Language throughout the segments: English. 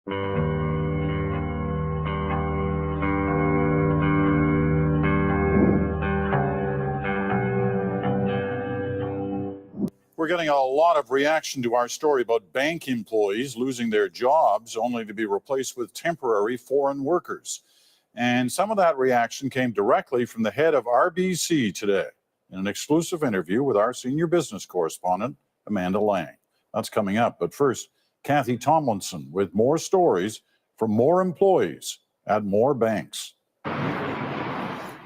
We're getting a lot of reaction to our story about bank employees losing their jobs only to be replaced with temporary foreign workers. And some of that reaction came directly from the head of RBC today in an exclusive interview with our senior business correspondent, Amanda Lang. That's coming up. But first, Kathy Tomlinson with more stories from more employees at more banks.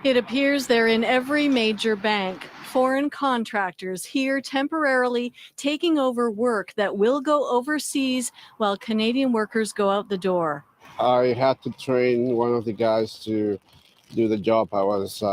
It appears they're in every major bank. Foreign contractors here temporarily taking over work that will go overseas while Canadian workers go out the door. I had to train one of the guys to do the job I was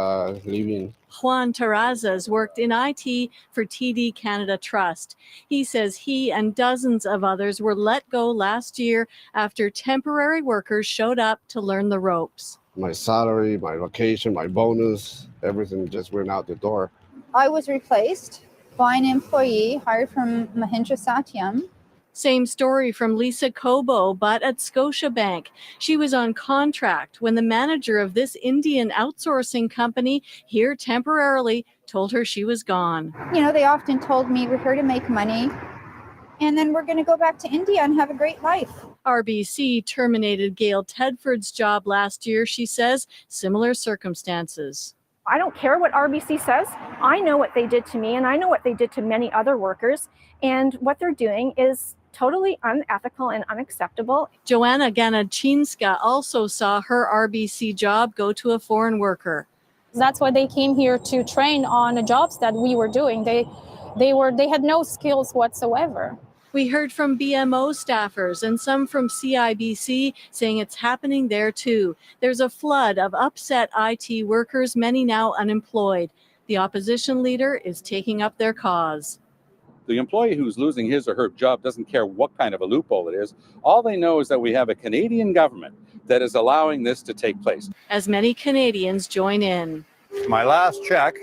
leaving. Juan Terrazas worked in IT for TD Canada Trust. He says he and dozens of others were let go last year after temporary workers showed up to learn the ropes. My salary, my location, my bonus, everything just went out the door. I was replaced by an employee hired from Mahindra Satyam. Same story from Lisa Cobo, but at Scotiabank. She was on contract when the manager of this Indian outsourcing company here temporarily told her she was gone. You know, they often told me, we're here to make money, and then we're going to go back to India and have a great life. RBC terminated Gail Tedford's job last year, she says, similar circumstances. I don't care what RBC says. I know what they did to me, and I know what they did to many other workers. And what they're doing is totally unethical and unacceptable. Joanna Ganachinska also saw her RBC job go to a foreign worker. That's why they came here to train on the jobs that we were doing. They had no skills whatsoever. We heard from BMO staffers and some from CIBC saying it's happening there too. There's a flood of upset IT workers, many now unemployed. The opposition leader is taking up their cause. The employee who's losing his or her job doesn't care what kind of a loophole it is. All they know is that we have a Canadian government that is allowing this to take place. As many Canadians join in. My last check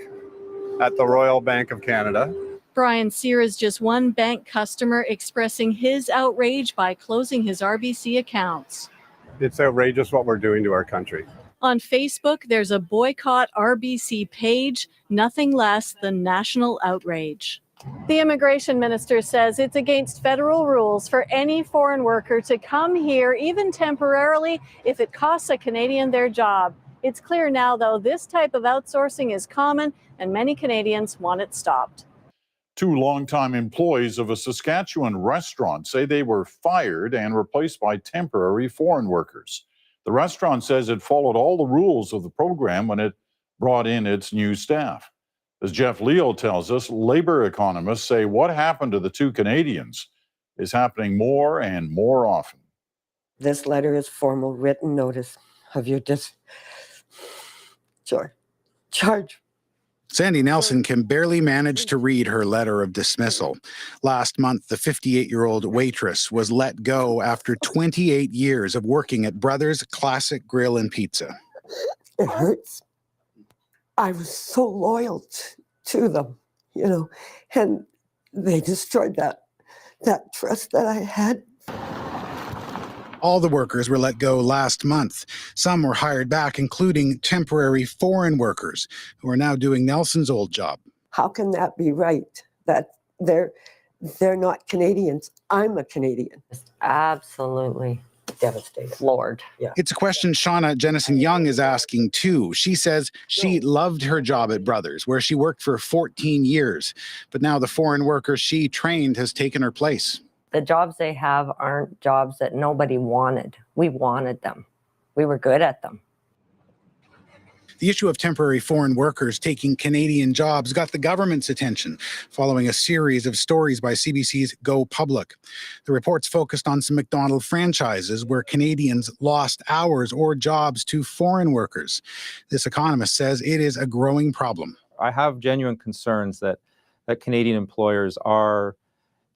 at the Royal Bank of Canada. Brian Sear is just one bank customer expressing his outrage by closing his RBC accounts. It's outrageous what we're doing to our country. On Facebook, there's a boycott RBC page, nothing less than national outrage. The immigration minister says it's against federal rules for any foreign worker to come here, even temporarily, if it costs a Canadian their job. It's clear now, though, this type of outsourcing is common and many Canadians want it stopped. Two longtime employees of a Saskatchewan restaurant say they were fired and replaced by temporary foreign workers. The restaurant says it followed all the rules of the program when it brought in its new staff. As Jeff Leo tells us, labor economists say what happened to the two Canadians is happening more and more often. This letter is formal written notice of your charge. Sandy Nelson can barely manage to read her letter of dismissal. Last month, the 58-year-old waitress was let go after 28 years of working at Brothers Classic Grill and Pizza. It hurts. I was so loyal to them, and they destroyed that trust that I had. All the workers were let go last month. Some were hired back, including temporary foreign workers who are now doing Nelson's old job. How can that be right? That they're not Canadians. I'm a Canadian. Absolutely devastated. Floored. Yeah. It's a question Shauna Jennison-Young is asking too. She says she loved her job at Brothers, where she worked for 14 years. But now the foreign worker she trained has taken her place. The jobs they have aren't jobs that nobody wanted. We wanted them. We were good at them. The issue of temporary foreign workers taking Canadian jobs got the government's attention following a series of stories by CBC's Go Public. The reports focused on some McDonald franchises where Canadians lost hours or jobs to foreign workers. This economist says it is a growing problem. I have genuine concerns that Canadian employers are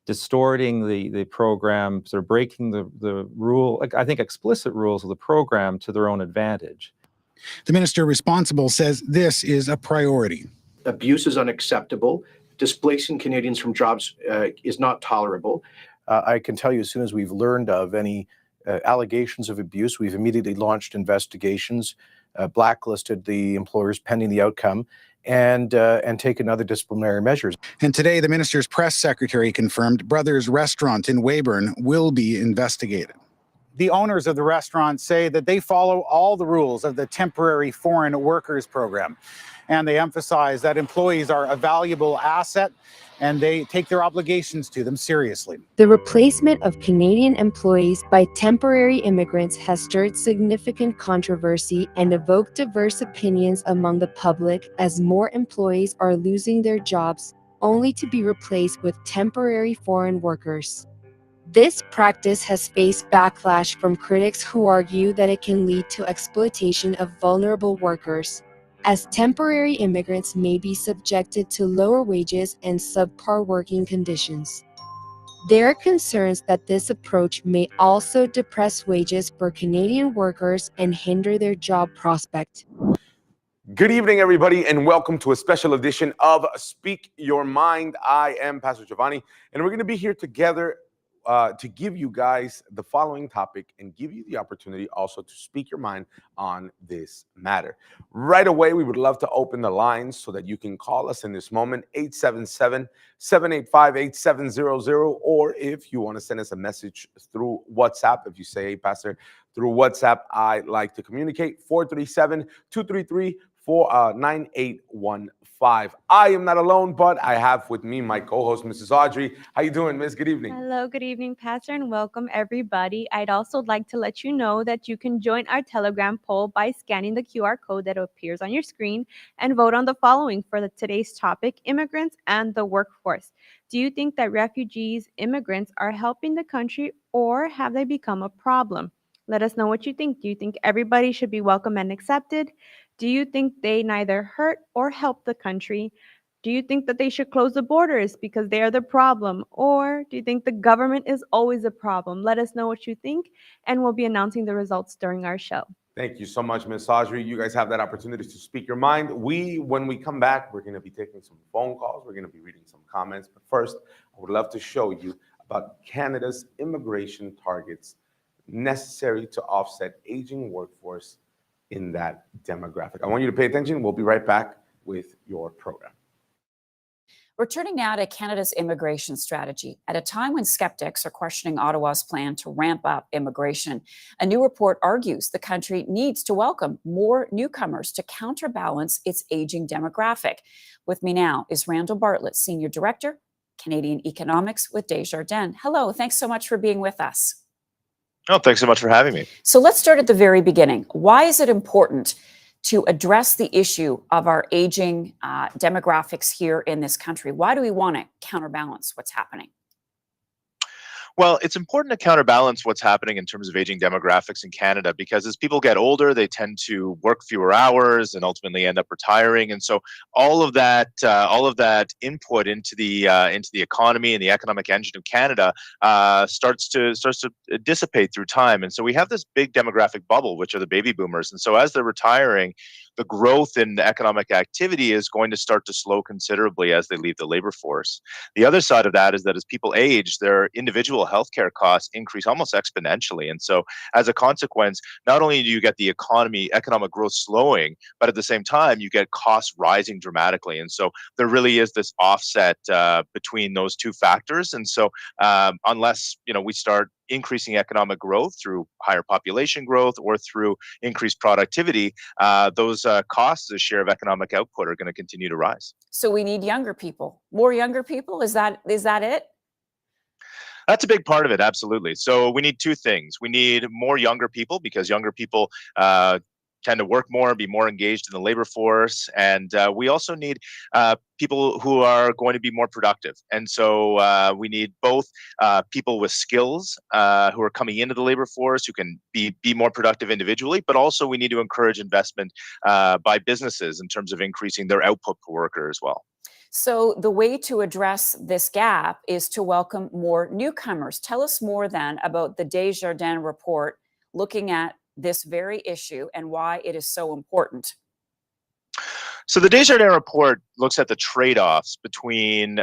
distorting the program, sort of breaking the rule, I think explicit rules of the program to their own advantage. The minister responsible says this is a priority. Abuse is unacceptable. Displacing Canadians from jobs is not tolerable. I can tell you as soon as we've learned of any allegations of abuse, we've immediately launched investigations, blacklisted the employers pending the outcome, and taken other disciplinary measures. And today, the minister's press secretary confirmed Brothers Restaurant in Weyburn will be investigated. The owners of the restaurant say that they follow all the rules of the temporary foreign workers program. And they emphasize that employees are a valuable asset and they take their obligations to them seriously. The replacement of Canadian employees by temporary immigrants has stirred significant controversy and evoked diverse opinions among the public as more employees are losing their jobs only to be replaced with temporary foreign workers. This practice has faced backlash from critics who argue that it can lead to exploitation of vulnerable workers, as temporary immigrants may be subjected to lower wages and subpar working conditions. There are concerns that this approach may also depress wages for Canadian workers and hinder their job prospect. Good evening, everybody, and welcome to a special edition of Speak Your Mind. I am Pastor Giovanni, and we're going to be here together to give you guys the following topic and give you the opportunity also to speak your mind on this matter. Right away, we would love to open the lines so that you can call us in this moment, 877-785-8700, or if you want to send us a message through WhatsApp, if you say, hey, Pastor, through WhatsApp, I like to communicate, 437-233-9815. I am not alone, but I have with me my co-host, Mrs. Audrey. How you doing, Miss? Good evening. Hello, good evening, Pastor, and welcome, everybody. I'd also like to let you know that you can join our Telegram poll by scanning the QR code that appears on your screen and vote on the following for today's topic, immigrants and the workforce. Do you think that refugees, immigrants are helping the country, or have they become a problem? Let us know what you think. Do you think everybody should be welcome and accepted? Do you think they neither hurt or help the country? Do you think that they should close the borders because they are the problem? Or do you think the government is always a problem? Let us know what you think, and we'll be announcing the results during our show. Thank you so much, Miss Audrey. You guys have that opportunity to speak your mind. When we come back, we're going to be taking some phone calls. We're going to be reading some comments. But first, I would love to show you about Canada's immigration targets necessary to offset aging workforce in that demographic. I want you to pay attention. We'll be right back with your program. We're turning now to Canada's immigration strategy. At a time when skeptics are questioning Ottawa's plan to ramp up immigration, a new report argues the country needs to welcome more newcomers to counterbalance its aging demographic. With me now is Randall Bartlett, Senior Director, Canadian Economics with Desjardins. Hello, thanks so much for being with us. Oh, thanks so much for having me. So let's start at the very beginning. Why is it important to address the issue of our aging demographics here in this country? Why do we want to counterbalance what's happening? Well, it's important to counterbalance what's happening in terms of aging demographics in Canada, because as people get older, they tend to work fewer hours and ultimately end up retiring. And so all of that input into the economy and the economic engine of Canada starts to dissipate through time. And so we have this big demographic bubble, which are the baby boomers. And so as they're retiring, the growth in economic activity is going to start to slow considerably as they leave the labor force. The other side of that is that as people age, their individual healthcare costs increase almost exponentially. And so as a consequence, not only do you get the economic growth slowing, but at the same time, you get costs rising dramatically. And so there really is this offset between those two factors. And so unless we start increasing economic growth through higher population growth or through increased productivity, those costs as a share of economic output are going to continue to rise. So we need younger people, more younger people. Is that it? That's a big part of it, absolutely. So we need two things. We need more younger people, because younger people tend to work more, be more engaged in the labor force. And we also need people who are going to be more productive. And so we need both people with skills who are coming into the labor force, who can be more productive individually, but also we need to encourage investment by businesses in terms of increasing their output per worker as well. So the way to address this gap is to welcome more newcomers. Tell us more then about the Desjardins report looking at this very issue and why it is so important. So the Desjardins report looks at the trade-offs between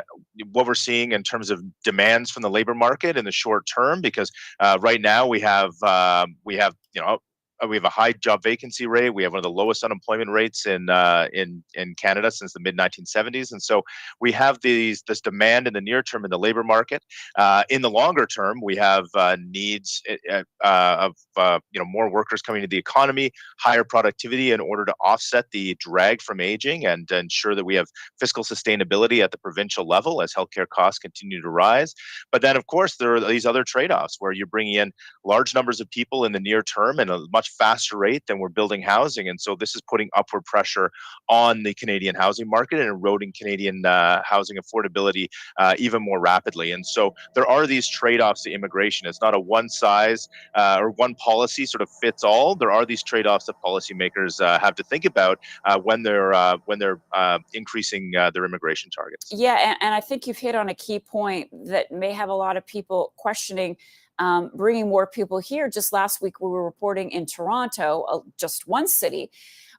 what we're seeing in terms of demands from the labor market in the short term, because right now we have we have a high job vacancy rate. We have one of the lowest unemployment rates in Canada since the mid 1970s, and so we have this demand in the near term in the labor market. In the longer term, we have needs of more workers coming to the economy, higher productivity in order to offset the drag from aging and ensure that we have fiscal sustainability at the provincial level as healthcare costs continue to rise. But then, of course, there are these other trade-offs where you're bringing in large numbers of people in the near term and a much faster rate than we're building housing. And so this is putting upward pressure on the Canadian housing market and eroding Canadian housing affordability even more rapidly. And so there are these trade-offs to immigration. It's not a one size or one policy sort of fits all. There are these trade-offs that policymakers have to think about when they're increasing their immigration targets. Yeah, and I think you've hit on a key point that may have a lot of people questioning bringing more people here. Just last week, we were reporting in Toronto, just one city,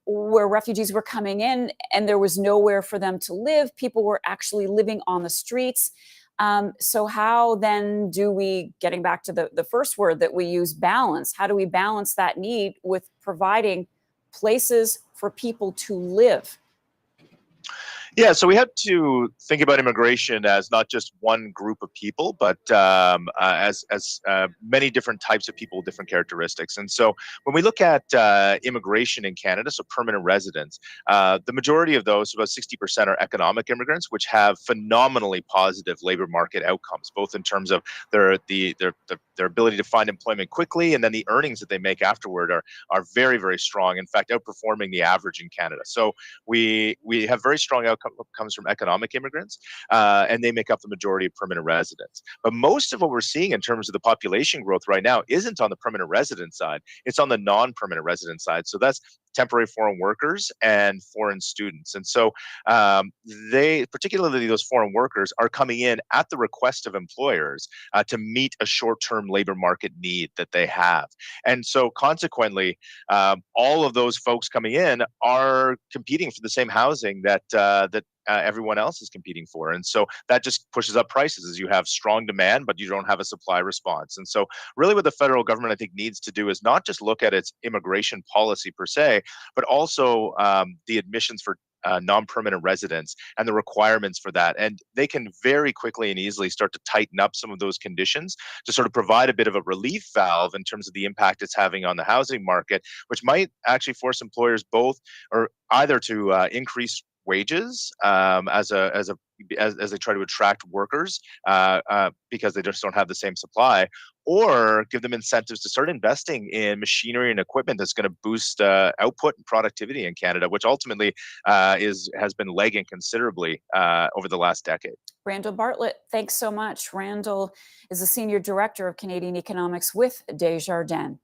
where refugees were coming in and there was nowhere for them to live. People were actually living on the streets. So how then do we, getting back to the first word that we use, balance, how do we balance that need with providing places for people to live? Yeah, so we have to think about immigration as not just one group of people, but as many different types of people with different characteristics. And so when we look at immigration in Canada, so permanent residents, the majority of those, about 60%, are economic immigrants, which have phenomenally positive labor market outcomes, both in terms of their ability to find employment quickly, and then the earnings that they make afterward are very, very strong. In fact, outperforming the average in Canada. So we have very strong outcomes from economic immigrants, and they make up the majority of permanent residents. But most of what we're seeing in terms of the population growth right now isn't on the permanent resident side. It's on the non-permanent resident side. So that's temporary foreign workers and foreign students. And so they, particularly those foreign workers, are coming in at the request of employers to meet a short-term labor market need that they have. And so consequently, all of those folks coming in are competing for the same housing that everyone else is competing for. And so that just pushes up prices as you have strong demand, but you don't have a supply response. And so really what the federal government, I think, needs to do is not just look at its immigration policy per se, but also the admissions for non-permanent residents and the requirements for that. And they can very quickly and easily start to tighten up some of those conditions to sort of provide a bit of a relief valve in terms of the impact it's having on the housing market, which might actually force employers both or either to increase wages as they try to attract workers because they just don't have the same supply, or give them incentives to start investing in machinery and equipment that's going to boost output and productivity in Canada, which ultimately has been lagging considerably over the last decade. Randall Bartlett, thanks so much. Randall is the Senior Director of Canadian Economics with Desjardins.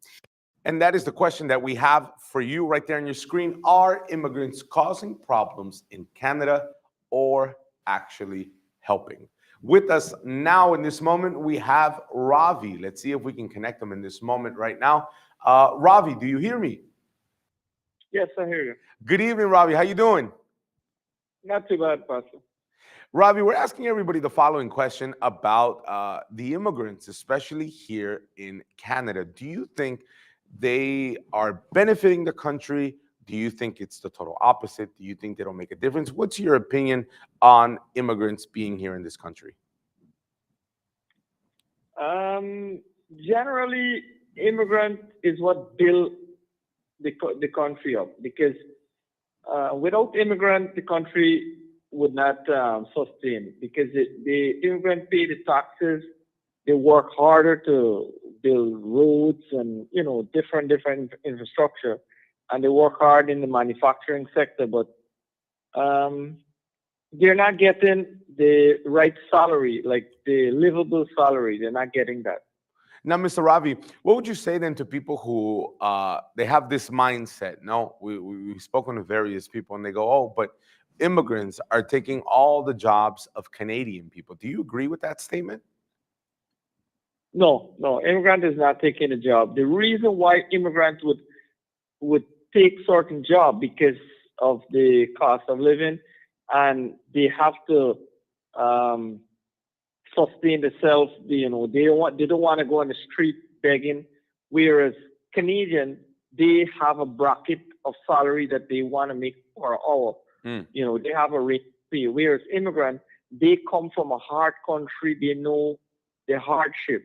And that is the question that we have for you right there on your screen. Are immigrants causing problems in Canada or actually helping? With us now in this moment, we have Ravi. Let's see if we can connect them in this moment right now. Ravi, do you hear me? Yes, I hear you. Good evening, Ravi. How you doing? Not too bad, Pastor. Ravi, we're asking everybody the following question about the immigrants, especially here in Canada. Do you think they are benefiting the country? Do you think it's the total opposite? Do you think they don't make a difference? What's your opinion on immigrants being here in this country? Generally, immigrant is what built the country up, because without immigrant, the country would not sustain, because the immigrant pay the taxes, they work harder to build roads and different infrastructure, and they work hard in the manufacturing sector, but they're not getting the right salary, like the livable salary. They're not getting that. Now, Mr. Ravi, what would you say then to people who they have this mindset? No, we've spoken to various people and they go, oh, but immigrants are taking all the jobs of Canadian people. Do you agree with that statement? No, immigrant is not taking a job. The reason why immigrants would take certain job, because of the cost of living, and they have to sustain themselves. They don't want to go on the street begging. Whereas Canadian, they have a bracket of salary that they want to make per hour. They have a rate pay. Whereas immigrant, they come from a hard country. They know the hardship,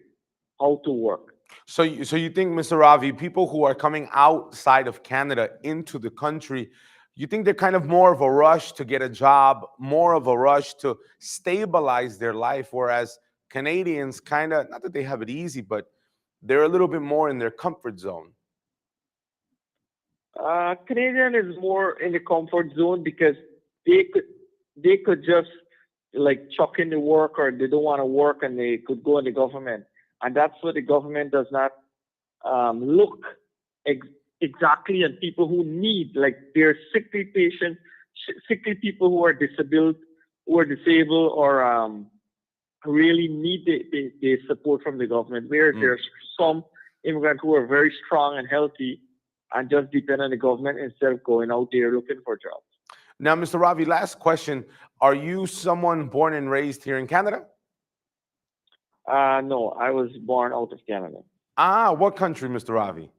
how to work. So you think, Mr. Ravi, people who are coming outside of Canada into the country, you think they're kind of more of a rush to get a job, more of a rush to stabilize their life, whereas Canadians kind of, not that they have it easy, but they're a little bit more in their comfort zone? Canadian is more in the comfort zone because they could just like chuck in the work, or they don't want to work and they could go in the government. And that's what the government does not look exactly at people who need, like they're sickly patients, sickly people who are disabled or really need the support from the government. Whereas there's some immigrants who are very strong and healthy and just depend on the government instead of going out there looking for jobs. Now, Mr. Ravi, last question. Are you someone born and raised here in Canada? No, I was born out of Canada. What country, Mr. Ravi?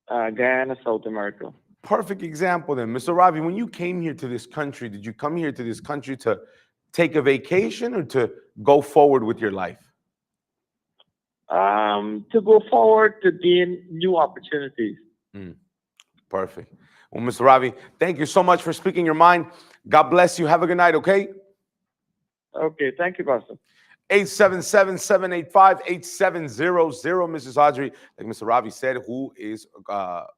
Guyana, South America. Perfect example then. Mr. Ravi, when you came here to this country, did you come here to this country to take a vacation or to go forward with your life? To go forward, to gain new opportunities. Perfect. Well, Mr. Ravi, thank you so much for speaking your mind. God bless you. Have a good night, okay? Okay, thank you, Pastor. 877-785-8700, Mrs. Audrey, like Mr. Ravi said, who is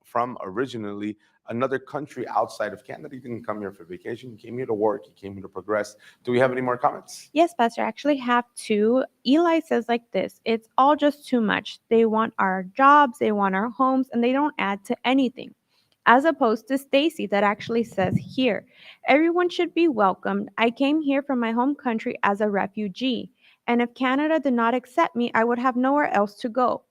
from originally another country outside of Canada. He didn't come here for vacation. He came here to work. He came here to progress. Do we have any more comments? Yes, Pastor, I actually have two. Eli says like this: it's all just too much. They want our jobs, they want our homes, and they don't add to anything. As opposed to Stacy, that actually says here, everyone should be welcomed. I came here from my home country as a refugee, and if Canada did not accept me, I would have nowhere else to go.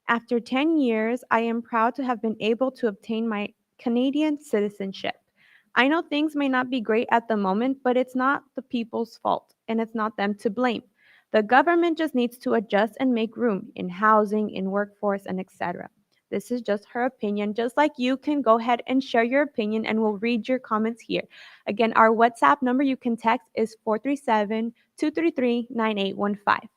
After 10 years, I am proud to have been able to obtain my Canadian citizenship. I know things may not be great at the moment, but it's not the people's fault, and it's not them to blame. The government just needs to adjust and make room in housing, in workforce, and etc. This is just her opinion. Just like you can go ahead and share your opinion, and we'll read your comments here. Again, our WhatsApp number you can text is 437-233-9815.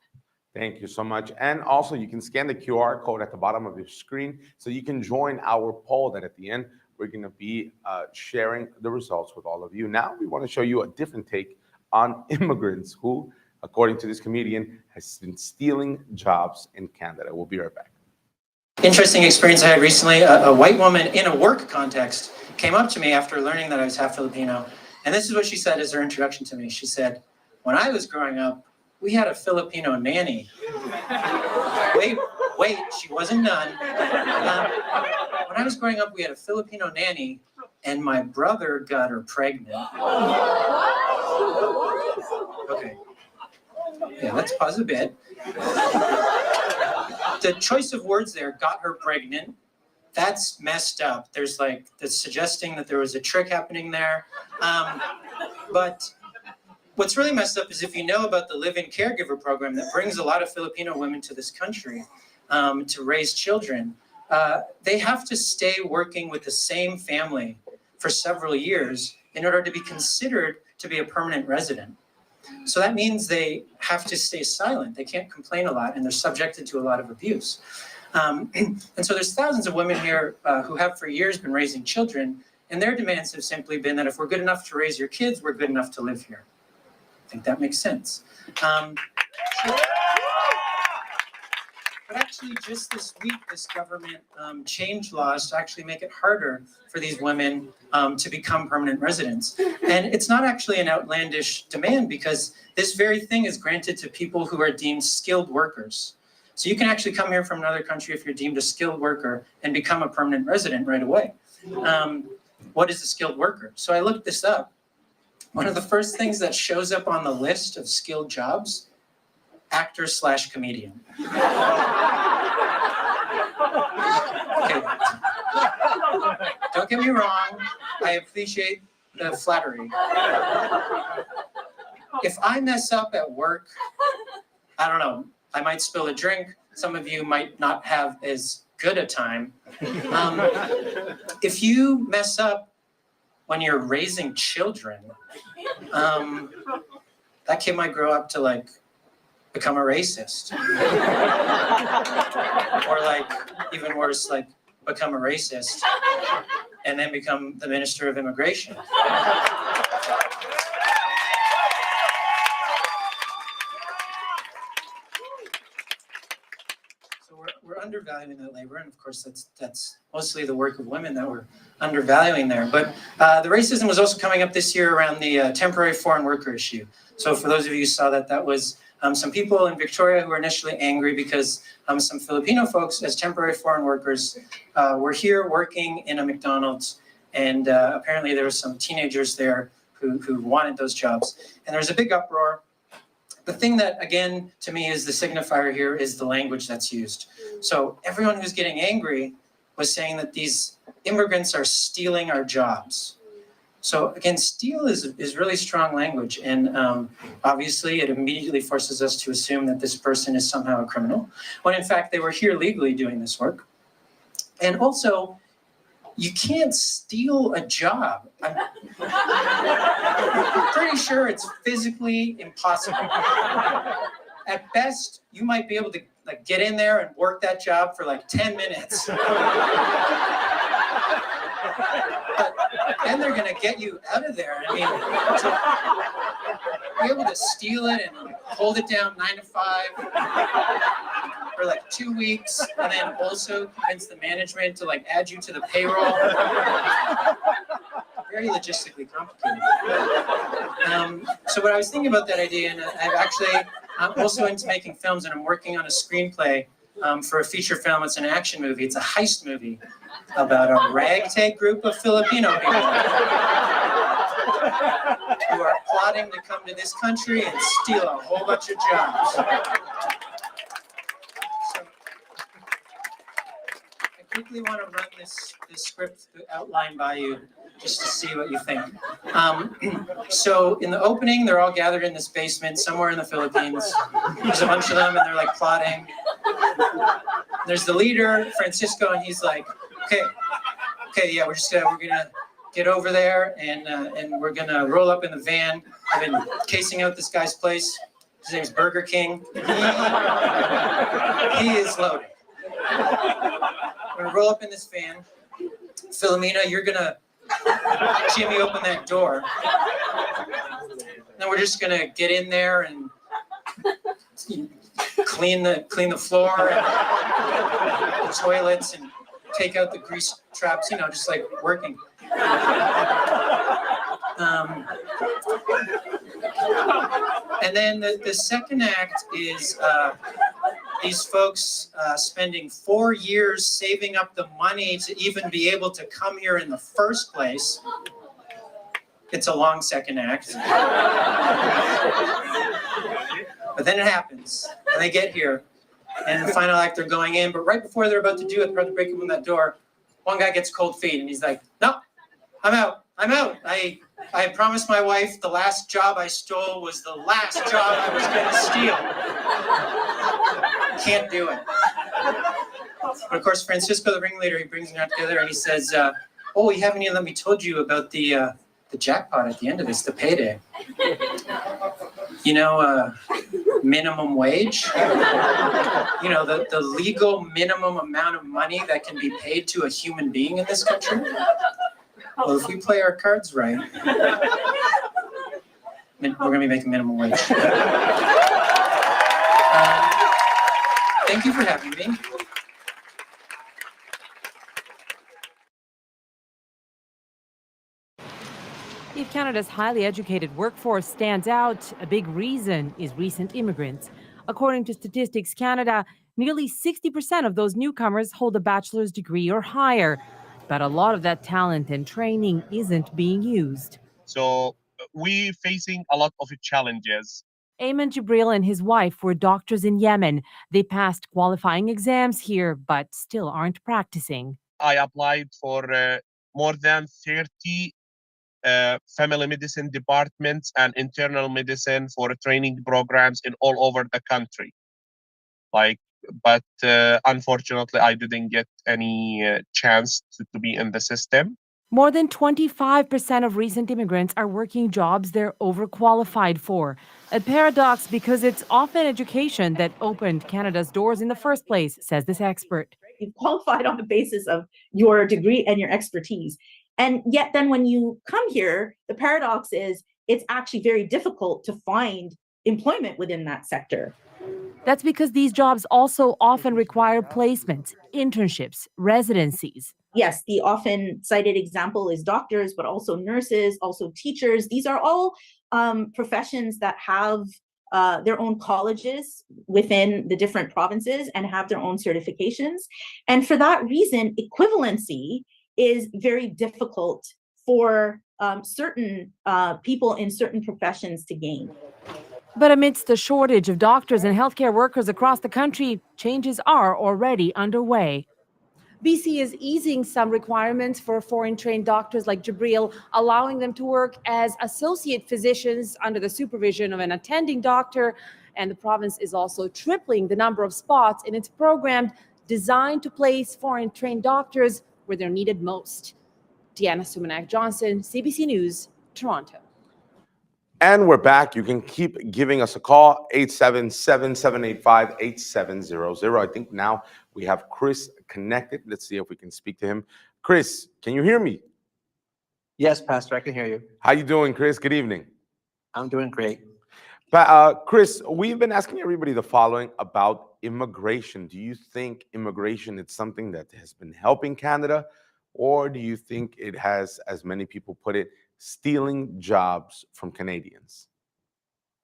Thank you so much. And also, you can scan the QR code at the bottom of your screen so you can join our poll that at the end, we're going to be sharing the results with all of you. Now, we want to show you a different take on immigrants who, according to this comedian, has been stealing jobs in Canada. We'll be right back. Interesting experience I had recently. A white woman in a work context came up to me after learning that I was half Filipino. And this is what she said as her introduction to me. She said, when I was growing up, we had a Filipino nanny. Wait, she wasn't none. When I was growing up, we had a Filipino nanny, and my brother got her pregnant. Okay. Yeah, let's pause a bit. The choice of words there, got her pregnant, that's messed up. There's like, that's suggesting that there was a trick happening there. But what's really messed up is if you know about the live-in caregiver program that brings a lot of Filipino women to this country to raise children, they have to stay working with the same family for several years in order to be considered to be a permanent resident. So that means they have to stay silent. They can't complain a lot, and they're subjected to a lot of abuse. And so there's thousands of women here who have for years been raising children, and their demands have simply been that if we're good enough to raise your kids, we're good enough to live here. I think that makes sense. But actually, just this week, this government changed laws to actually make it harder for these women to become permanent residents. And it's not actually an outlandish demand because this very thing is granted to people who are deemed skilled workers. So you can actually come here from another country if you're deemed a skilled worker and become a permanent resident right away. What is a skilled worker? So I looked this up. One of the first things that shows up on the list of skilled jobs, actor/comedian. Okay. Don't get me wrong. I appreciate the flattery. If I mess up at work, I don't know, I might spill a drink. Some of you might not have as good a time. If you mess up when you're raising children, that kid might grow up to like become a racist. Or like, even worse, like become a racist and then become the Minister of Immigration. We're undervaluing that labor, and of course that's mostly the work of women that we're undervaluing there. But the racism was also coming up this year around the temporary foreign worker issue. So for those of you who saw that, that was some people in Victoria who were initially angry because some Filipino folks as temporary foreign workers were here working in a McDonald's, and apparently there were some teenagers there who wanted those jobs. And there was a big uproar. The thing that, again, to me is the signifier here is the language that's used. So everyone who's getting angry was saying that these immigrants are stealing our jobs. So again, steal is really strong language. And obviously, it immediately forces us to assume that this person is somehow a criminal, when in fact, they were here legally doing this work. And also, you can't steal a job. I'm pretty sure it's physically impossible. At best, you might be able to like get in there and work that job for like 10 minutes. But then they're gonna get you out of there. I mean, to be able to steal it and like, hold it down 9 to 5 for like 2 weeks, and then also convince the management to like add you to the payroll. Very logistically complicated. So what I was thinking about that idea, and I'm also into making films, and I'm working on a screenplay for a feature film. It's an action movie. It's a heist movie about a ragtag group of Filipino people who are plotting to come to this country and steal a whole bunch of jobs. Quickly want to run this script outline by you just to see what you think. So in the opening, they're all gathered in this basement somewhere in the Philippines. There's a bunch of them and they're like plotting. There's the leader, Francisco, and he's like, okay, yeah, we're gonna get over there and we're gonna roll up in the van. I've been casing out this guy's place. His name's Burger King. He is loaded. We're gonna roll up in this van. Philomena, you're gonna jimmy open that door. Then we're just gonna get in there and clean the floor and the toilets and take out the grease traps, just like working. And then the second act is these folks spending 4 years saving up the money to even be able to come here in the first place. It's a long second act. But then it happens, and they get here. And in the final act, they're going in, but right before they're about to do it, they're about to break open that door, one guy gets cold feet, and he's like, no, I'm out. I promised my wife the last job I stole was the last job I was going to steal. Can't do it. But of course, Francisco, the ringleader, he brings them out together and he says, oh, we haven't even let me told you about the jackpot at the end of this, the payday. Minimum wage. The legal minimum amount of money that can be paid to a human being in this country. Well, if we play our cards right, we're going to be making minimum wage. Thank you for having me. If Canada's highly educated workforce stands out, a big reason is recent immigrants. According to Statistics Canada, nearly 60% of those newcomers hold a bachelor's degree or higher. But a lot of that talent and training isn't being used. So we're facing a lot of challenges. Ayman Jibril and his wife were doctors in Yemen. They passed qualifying exams here, but still aren't practicing. I applied for more than 30 family medicine departments and internal medicine for training programs in all over the country. But unfortunately, I didn't get any chance to be in the system. More than 25% of recent immigrants are working jobs they're overqualified for. A paradox because it's often education that opened Canada's doors in the first place, says this expert. You've qualified on the basis of your degree and your expertise. And yet then when you come here, the paradox is it's actually very difficult to find employment within that sector. That's because these jobs also often require placements, internships, residencies. Yes, the often cited example is doctors, but also nurses, also teachers. These are all professions that have their own colleges within the different provinces and have their own certifications. And for that reason, equivalency is very difficult for certain people in certain professions to gain. But amidst the shortage of doctors and healthcare workers across the country, changes are already underway. BC is easing some requirements for foreign-trained doctors like Jabril, allowing them to work as associate physicians under the supervision of an attending doctor. And the province is also tripling the number of spots in its program designed to place foreign-trained doctors where they're needed most. Deanna Sumanak-Johnson, CBC News, Toronto. And we're back. You can keep giving us a call, 877-785-8700. I think now we have Chris connected. Let's see if we can speak to him. Chris, can you hear me? Yes, Pastor, I can hear you. How you doing, Chris? Good evening. I'm doing great. Chris, we've been asking everybody the following about immigration. Do you think immigration is something that has been helping Canada, or do you think it has, as many people put it, stealing jobs from Canadians?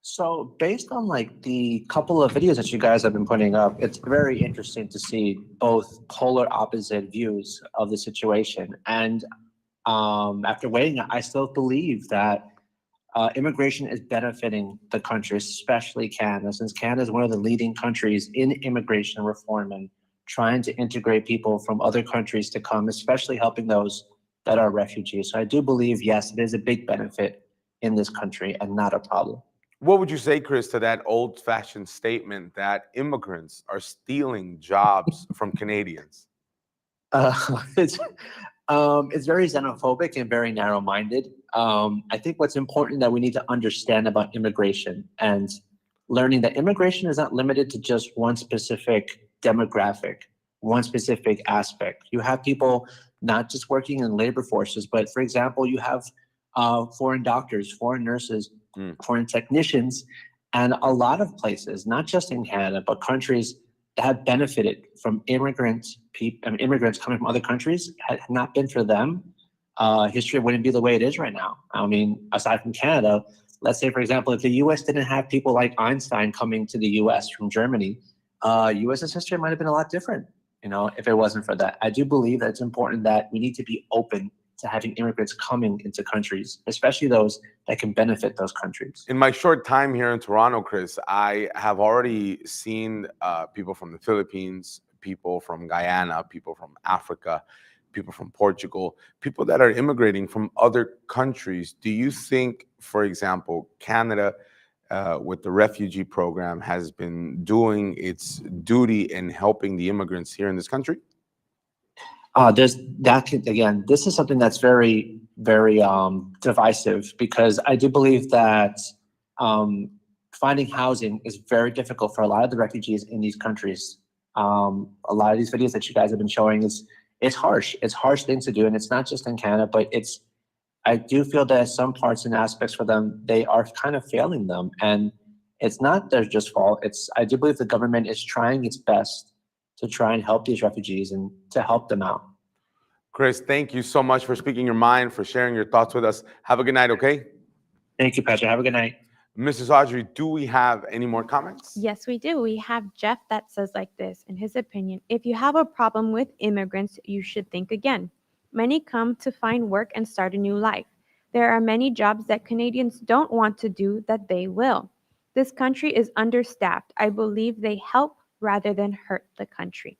So based on like the couple of videos that you guys have been putting up, it's very interesting to see both polar opposite views of the situation. And after waiting, I still believe that immigration is benefiting the country, especially Canada, since Canada is one of the leading countries in immigration reform and trying to integrate people from other countries to come, especially helping those that are refugees. So I do believe, yes, it is a big benefit in this country and not a problem. What would you say, Chris, to that old-fashioned statement that immigrants are stealing jobs from Canadians? It's very xenophobic and very narrow-minded. I think what's important that we need to understand about immigration and learning that immigration is not limited to just one specific demographic, one specific aspect. You have people not just working in labor forces, but for example, you have foreign doctors, foreign nurses, foreign technicians, and a lot of places, not just in Canada, but countries that have benefited from immigrants coming from other countries. Had it not been for them, history wouldn't be the way it is right now. I mean, aside from Canada, let's say, for example, if the U.S. didn't have people like Einstein coming to the U.S. from Germany, U.S.'s history might have been a lot different. You know, if it wasn't for that. I do believe that it's important that we need to be open to having immigrants coming into countries, especially those that can benefit those countries. In my short time here in Toronto, Chris, I have already seen people from the Philippines, people from Guyana, people from Africa, people from Portugal, people that are immigrating from other countries. Do you think, for example, Canada, with the refugee program, has been doing its duty in helping the immigrants here in this country? This is something that's very, very divisive, because I do believe that finding housing is very difficult for a lot of the refugees in these countries. A lot of these videos that you guys have been showing it's harsh. It's harsh things to do, and it's not just in Canada, but I do feel that some parts and aspects for them, they are kind of failing them. And it's not their just fault. I do believe the government is trying its best to try and help these refugees and to help them out. Chris, thank you so much for speaking your mind, for sharing your thoughts with us. Have a good night, okay? Thank you, Patrick. Have a good night. Mrs. Audrey, do we have any more comments? Yes, we do. We have Jeff that says like this, in his opinion: if you have a problem with immigrants, you should think again. Many come to find work and start a new life. There are many jobs that Canadians don't want to do that they will. This country is understaffed. I believe they help rather than hurt the country.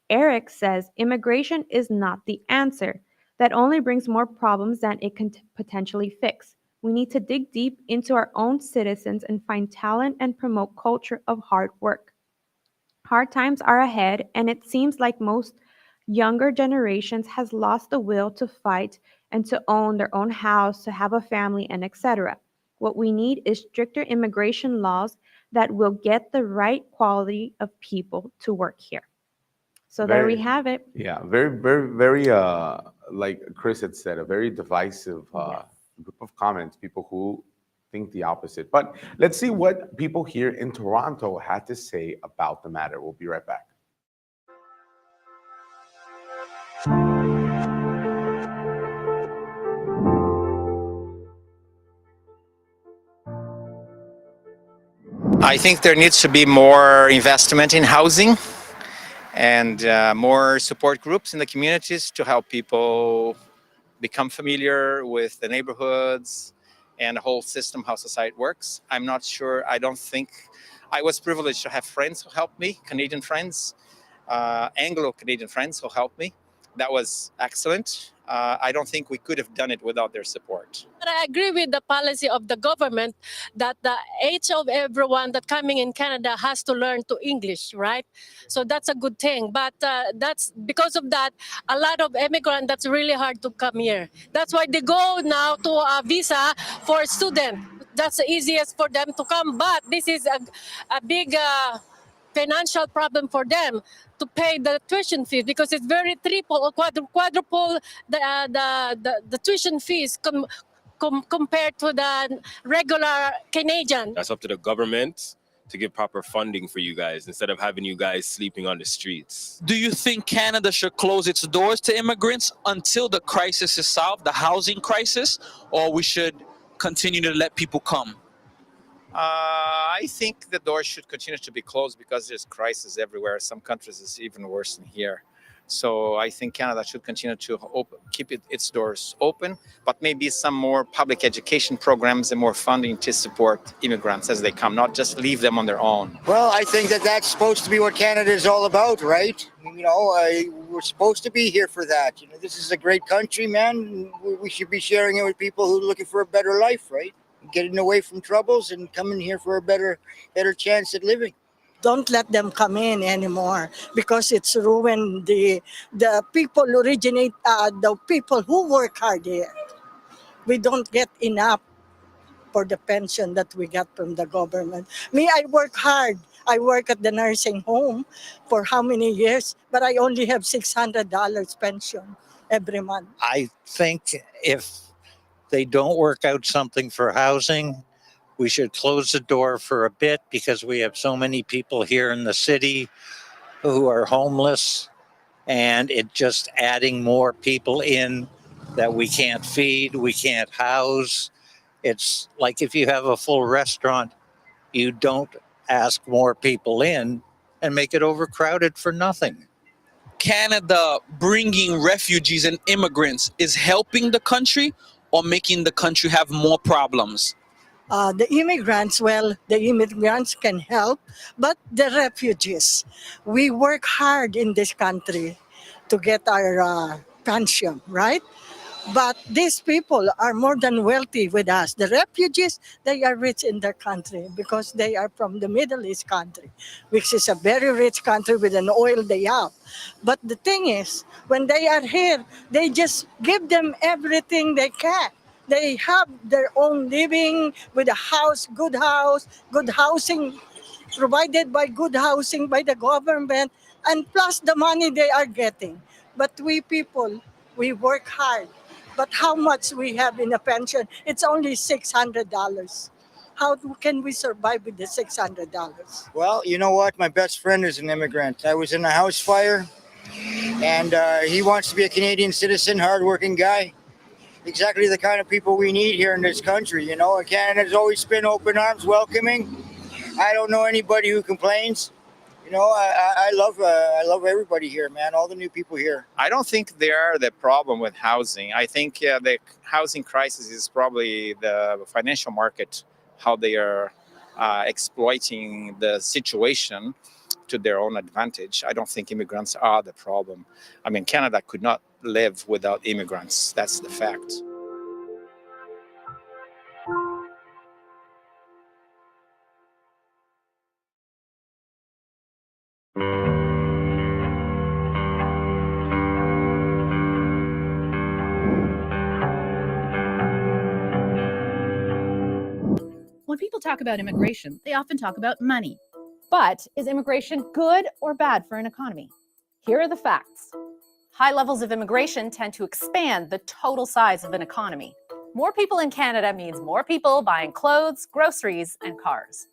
Eric says immigration is not the answer. that only brings more problems than it can potentially fix. We need to dig deep into our own citizens and find talent and promote culture of hard work. Hard times are ahead, and it seems like most younger generations has lost the will to fight and to own their own house, to have a family, and etc. What we need is stricter immigration laws that will get the right quality of people to work here. So there we have it. Yeah, very, like Chris had said, a very divisive group of comments, people who think the opposite. But let's see what people here in Toronto had to say about the matter. We'll be right back. I think there needs to be more investment in housing and more support groups in the communities to help people become familiar with the neighborhoods and the whole system, how society works. I'm not sure, I don't think, I was privileged to have friends who helped me, Canadian friends, Anglo-Canadian friends who helped me. That was excellent. I don't think we could have done it without their support. But I agree with the policy of the government that the age of everyone that coming in Canada has to learn to English, right? So that's a good thing. But that's because of that, a lot of immigrants, that's really hard to come here. That's why they go now to a visa for student. That's the easiest for them to come. But this is a big financial problem for them to pay the tuition fees because it's very triple or quadruple the tuition fees compared to the regular Canadian. That's up to the government to give proper funding for you guys instead of having you guys sleeping on the streets. Do you think Canada should close its doors to immigrants until the crisis is solved, the housing crisis, or we should continue to let people come? I think the doors should continue to be closed because there's crisis everywhere. Some countries is even worse than here. So I think Canada should continue to keep its doors open, but maybe some more public education programs and more funding to support immigrants as they come, not just leave them on their own. Well, I think that that's supposed to be what Canada is all about, right? You know, we're supposed to be here for that. You know, this is a great country, man. We should be sharing it with people who are looking for a better life, right? Getting away from troubles and coming here for a better chance at living. Don't let them come in anymore because it's ruined the people the people who work hard here. We don't get enough for the pension that we got from the government. Me, I work hard. I work at the nursing home for how many years, but I only have $600 pension every month. I think if they don't work out something for housing, we should close the door for a bit because we have so many people here in the city who are homeless, and it just adding more people in that we can't feed, we can't house. It's like if you have a full restaurant, you don't ask more people in and make it overcrowded for nothing. Canada bringing refugees and immigrants is helping the country or making the country have more problems? The immigrants can help, but the refugees, we work hard in this country to get our pension, right? But these people are more than wealthy with us. The refugees, they are rich in their country because they are from the Middle East country, which is a very rich country with an oil they have. But the thing is, when they are here, they just give them everything they can. They have their own living with a house, good housing, provided by good housing by the government, and plus the money they are getting. But we people, we work hard. But how much we have in a pension? It's only $600. How can we survive with the $600? Well, you know what? My best friend is an immigrant. I was in a house fire, and he wants to be a Canadian citizen, hardworking guy. Exactly the kind of people we need here in this country. You know, Canada's always been open arms, welcoming. I don't know anybody who complains. You know, I love everybody here, man. All the new people here. I don't think they are the problem with housing. I think the housing crisis is probably the financial market, how they are exploiting the situation to their own advantage. I don't think immigrants are the problem. I mean, Canada could not live without immigrants. That's the fact. When people talk about immigration, they often talk about money. But is immigration good or bad for an economy? Here are the facts. High levels of immigration tend to expand the total size of an economy. More people in Canada means more people buying clothes, groceries, and cars.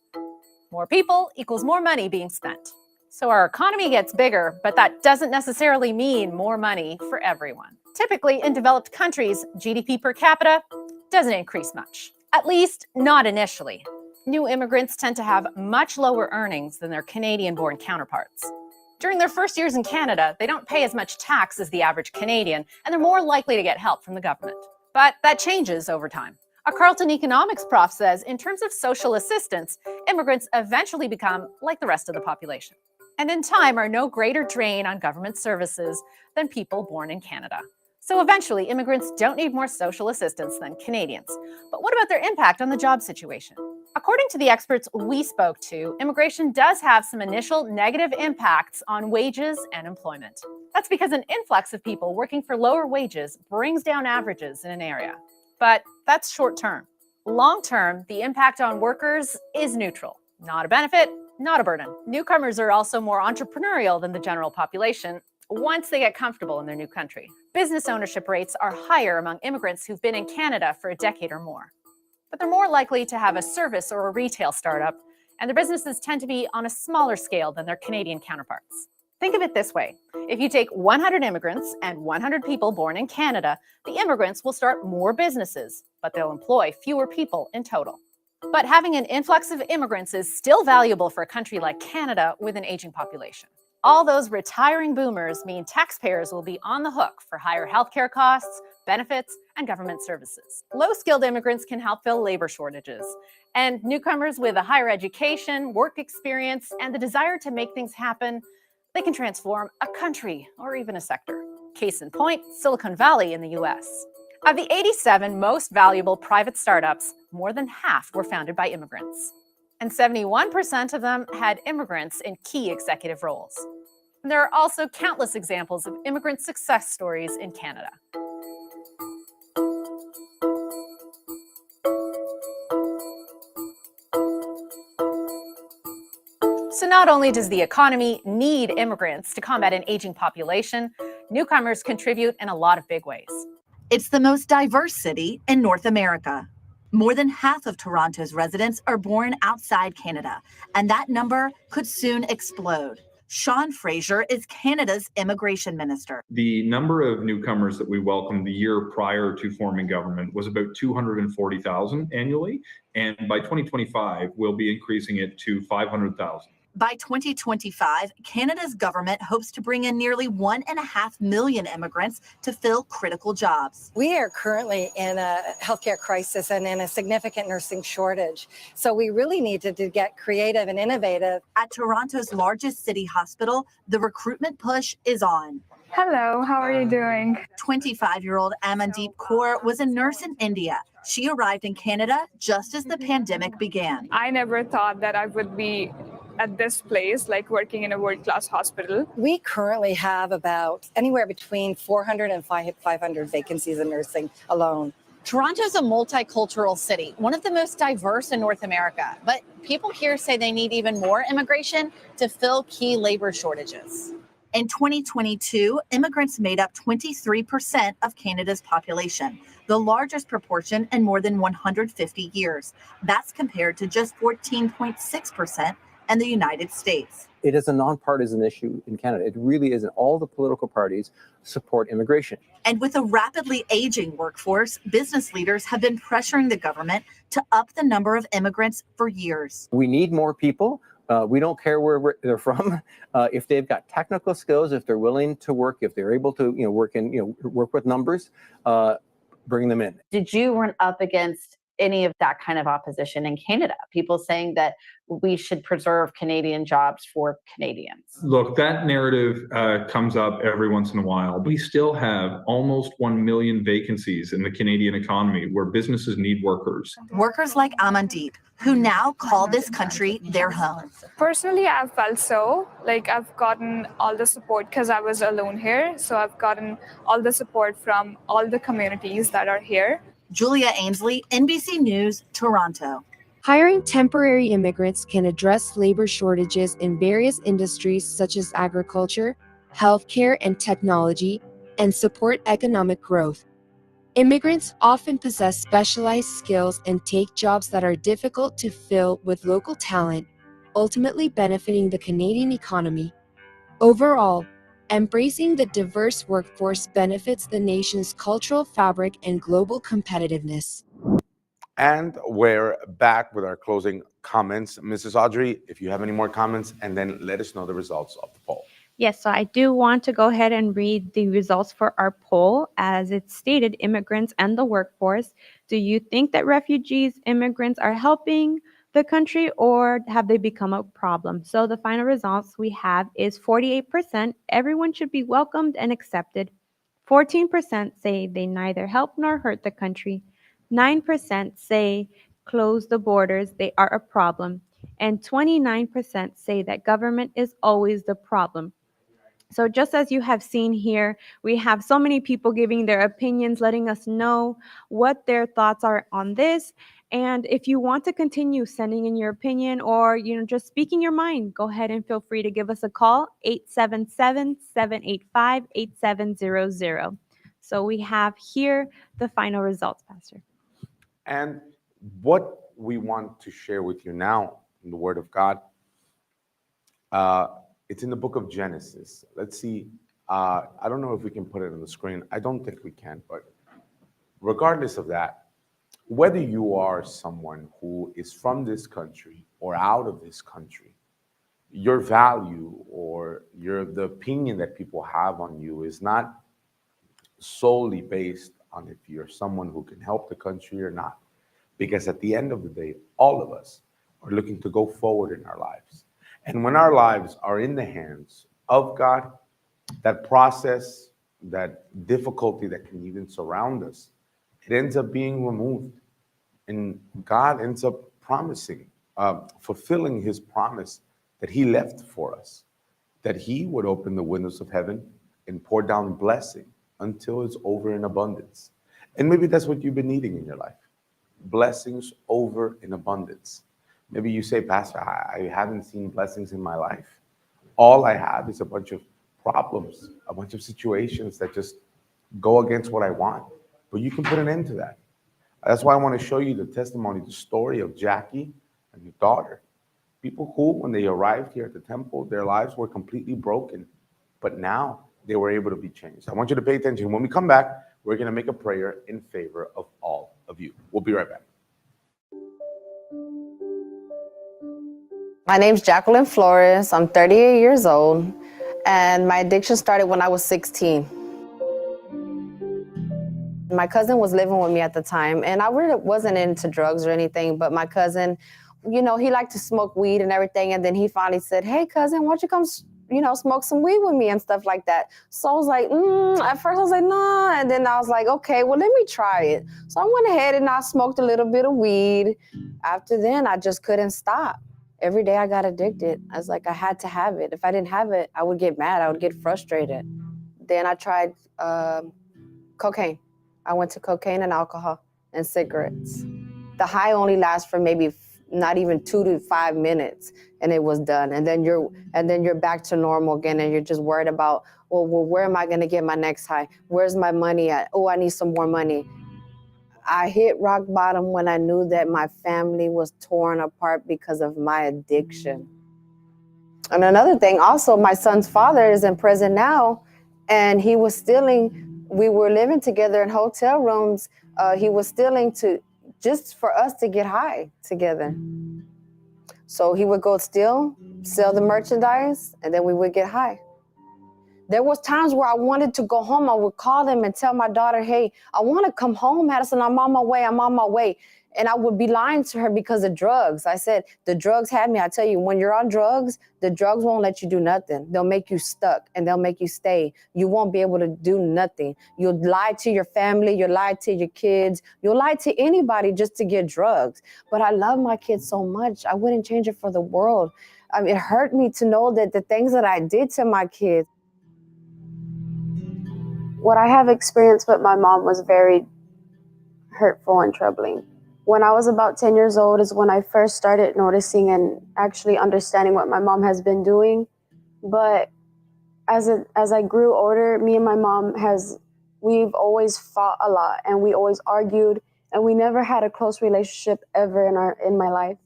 More people equals more money being spent. So our economy gets bigger, but that doesn't necessarily mean more money for everyone. Typically, in developed countries, GDP per capita doesn't increase much. At least, not initially. New immigrants tend to have much lower earnings than their Canadian-born counterparts. During their first years in Canada, they don't pay as much tax as the average Canadian, and they're more likely to get help from the government. But that changes over time. A Carleton economics prof says, in terms of social assistance, immigrants eventually become like the rest of the population, and in time are no greater drain on government services than people born in Canada. So eventually, immigrants don't need more social assistance than Canadians. But what about their impact on the job situation? According to the experts we spoke to, immigration does have some initial negative impacts on wages and employment. That's because an influx of people working for lower wages brings down averages in an area. But that's short term. Long term, the impact on workers is neutral. Not a benefit, not a burden. Newcomers are also more entrepreneurial than the general population once they get comfortable in their new country. Business ownership rates are higher among immigrants who've been in Canada for a decade or more. But they're more likely to have a service or a retail startup, and their businesses tend to be on a smaller scale than their Canadian counterparts. Think of it this way. If you take 100 immigrants and 100 people born in Canada, the immigrants will start more businesses, but they'll employ fewer people in total. But having an influx of immigrants is still valuable for a country like Canada with an aging population. All those retiring boomers mean taxpayers will be on the hook for higher healthcare costs, benefits, and government services. Low-skilled immigrants can help fill labor shortages, and newcomers with a higher education, work experience, and the desire to make things happen, they can transform a country or even a sector. Case in point, Silicon Valley in the US. Of the 87 most valuable private startups, more than half were founded by immigrants. And 71% of them had immigrants in key executive roles. And there are also countless examples of immigrant success stories in Canada. So not only does the economy need immigrants to combat an aging population, newcomers contribute in a lot of big ways. It's the most diverse city in North America. More than half of Toronto's residents are born outside Canada, and that number could soon explode. Sean Fraser is Canada's immigration minister. The number of newcomers that we welcomed the year prior to forming government was about 240,000 annually, and by 2025, we'll be increasing it to 500,000. By 2025, Canada's government hopes to bring in nearly 1.5 million immigrants to fill critical jobs. We are currently in a healthcare crisis and in a significant nursing shortage. So we really needed to get creative and innovative. At Toronto's largest city hospital, the recruitment push is on. Hello, how are you doing? 25-year-old Amandeep Kaur was a nurse in India. She arrived in Canada just as the pandemic began. I never thought that I would be at this place, like working in a world-class hospital. We currently have about anywhere between 400 and 500 vacancies in nursing alone. Toronto's a multicultural city, one of the most diverse in North America. But people here say they need even more immigration to fill key labor shortages. In 2022, immigrants made up 23% of Canada's population, the largest proportion in more than 150 years. That's compared to just 14.6% in the United States. It is a nonpartisan issue in Canada. It really isn't. All the political parties support immigration. And with a rapidly aging workforce, business leaders have been pressuring the government to up the number of immigrants for years. We need more people. We don't care where they're from. If they've got technical skills, if they're willing to work, if they're able to, work with numbers, bring them in. Did you run up against any of that kind of opposition in Canada. People saying that we should preserve Canadian jobs for Canadians. Look, that narrative comes up every once in a while. We still have almost 1 million vacancies in the Canadian economy where businesses need workers. Workers like Amandeep, who now call this country their home. Personally, I've felt so. Like, I've gotten all the support because I was alone here. So I've gotten all the support from all the communities that are here. Julia Ainsley, NBC News, Toronto. Hiring temporary immigrants can address labor shortages in various industries such as agriculture, healthcare, and technology, and support economic growth. Immigrants often possess specialized skills and take jobs that are difficult to fill with local talent, ultimately benefiting the Canadian economy. Overall, embracing the diverse workforce benefits the nation's cultural fabric and global competitiveness. And we're back with our closing comments. Mrs. Audrey, if you have any more comments, and then let us know the results of the poll. Yes, so I do want to go ahead and read the results for our poll. As it stated, immigrants and the workforce. Do you think that refugees, immigrants are helping the country, or have they become a problem? So the final results we have is 48%, everyone should be welcomed and accepted. 14% say they neither help nor hurt the country. 9% say close the borders, they are a problem. And 29% say that government is always the problem. So just as you have seen here, we have so many people giving their opinions, letting us know what their thoughts are on this. And if you want to continue sending in your opinion or, just speaking your mind, go ahead and feel free to give us a call, 877-785-8700. So we have here the final results, Pastor. And what we want to share with you now in the Word of God, it's in the book of Genesis. Let's see. I don't know if we can put it on the screen. I don't think we can, but regardless of that, whether you are someone who is from this country or out of this country, your value or the opinion that people have on you is not solely based on if you're someone who can help the country or not. Because at the end of the day, all of us are looking to go forward in our lives. And when our lives are in the hands of God, that process, that difficulty that can even surround us, it ends up being removed. And God ends up fulfilling his promise that he left for us, that he would open the windows of heaven and pour down blessing until it's over in abundance. And maybe that's what you've been needing in your life. Blessings over in abundance. Maybe you say, Pastor, I haven't seen blessings in my life. All I have is a bunch of problems, a bunch of situations that just go against what I want. But you can put an end to that. That's why I want to show you the testimony, the story of Jackie and her daughter. People who, when they arrived here at the temple, their lives were completely broken. But now they were able to be changed. I want you to pay attention. When we come back, we're going to make a prayer in favor of all of you. We'll be right back. My name's Jacqueline Flores. I'm 38 years old, and my addiction started when I was 16. My cousin was living with me at the time, and I really wasn't into drugs or anything, but my cousin, he liked to smoke weed and everything, and then he finally said, hey, cousin, why don't you come smoke some weed with me and stuff like that. So I was like, at first I was like, no. And then I was like, okay, well, let me try it. So I went ahead and I smoked a little bit of weed. After then, I just couldn't stop. Every day I got addicted. I was like, I had to have it. If I didn't have it, I would get mad. I would get frustrated. Then I tried cocaine. I went to cocaine and alcohol and cigarettes. The high only lasts for maybe not even 2 to 5 minutes, and it was done. And then you're back to normal again, and you're just worried about, well, where am I going to get my next high? Where's my money at? Oh, I need some more money. I hit rock bottom when I knew that my family was torn apart because of my addiction. And another thing, also, my son's father is in prison now, and he was stealing. We were living together in hotel rooms. He was stealing just for us to get high together. So he would go steal, sell the merchandise, and then we would get high. There was times where I wanted to go home. I would call them and tell my daughter, hey, I want to come home, Madison. I'm on my way. And I would be lying to her because of drugs. I said, the drugs had me. I tell you, when you're on drugs, the drugs won't let you do nothing. They'll make you stuck and they'll make you stay. You won't be able to do nothing. You'll lie to your family. You'll lie to your kids. You'll lie to anybody just to get drugs. But I love my kids so much. I wouldn't change it for the world. I mean, it hurt me to know that the things that I did to my kids. What I have experienced with my mom was very hurtful and troubling. When I was about 10 years old is when I first started noticing and actually understanding what my mom has been doing. But as I grew older, me and my mom we've always fought a lot and we always argued and we never had a close relationship ever in my life.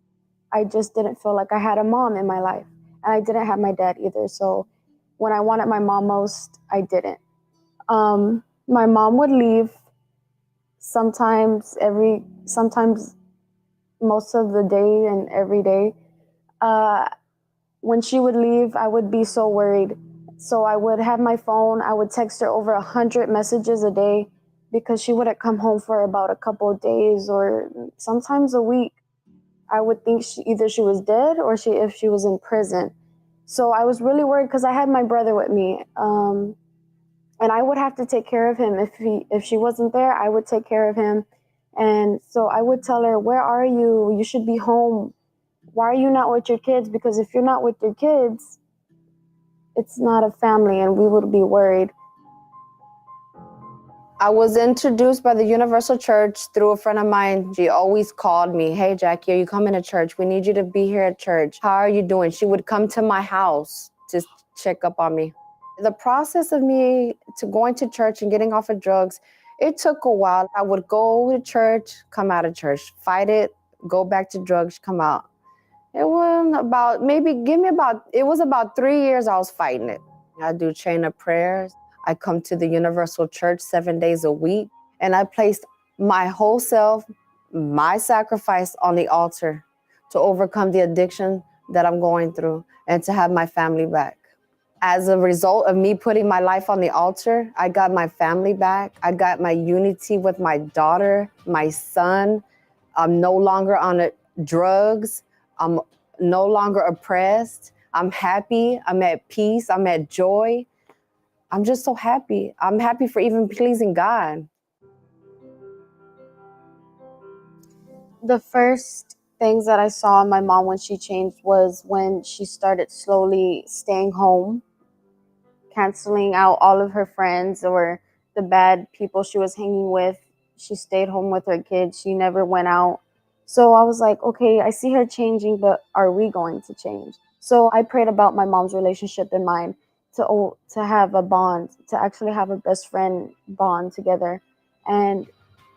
I just didn't feel like I had a mom in my life and I didn't have my dad either. So when I wanted my mom most, I didn't. My mom would leave sometimes most of the day and every day. When she would leave, I would be so worried. So I would have my phone, I would text her over 100 messages a day because she wouldn't come home for about a couple of days or sometimes a week. I would think either she was dead or if she was in prison. So I was really worried because I had my brother with me. And I would have to take care of him. If she wasn't there, I would take care of him. And so I would tell her, where are you? You should be home. Why are you not with your kids? Because if you're not with your kids, it's not a family and we would be worried. I was introduced by the Universal Church through a friend of mine. She always called me, hey, Jackie, are you coming to church? We need you to be here at church. How are you doing? She would come to my house to check up on me. The process of me going to church and getting off of drugs, it took a while. I would go to church, come out of church, fight it, go back to drugs, come out. It was about 3 years I was fighting it. I do chain of prayers. I come to the Universal Church 7 days a week, and I placed my whole self, my sacrifice on the altar to overcome the addiction that I'm going through and to have my family back. As a result of me putting my life on the altar, I got my family back. I got my unity with my daughter, my son. I'm no longer on drugs. I'm no longer oppressed. I'm happy. I'm at peace. I'm at joy. I'm just so happy. I'm happy for even pleasing God. The first things that I saw in my mom when she changed was when she started slowly staying home, canceling out all of her friends or the bad people she was hanging with. She stayed home with her kids. She never went out. So I was like, okay, I see her changing, but are we going to change? So I prayed about my mom's relationship in mind to have a bond, to actually have a best friend bond together. And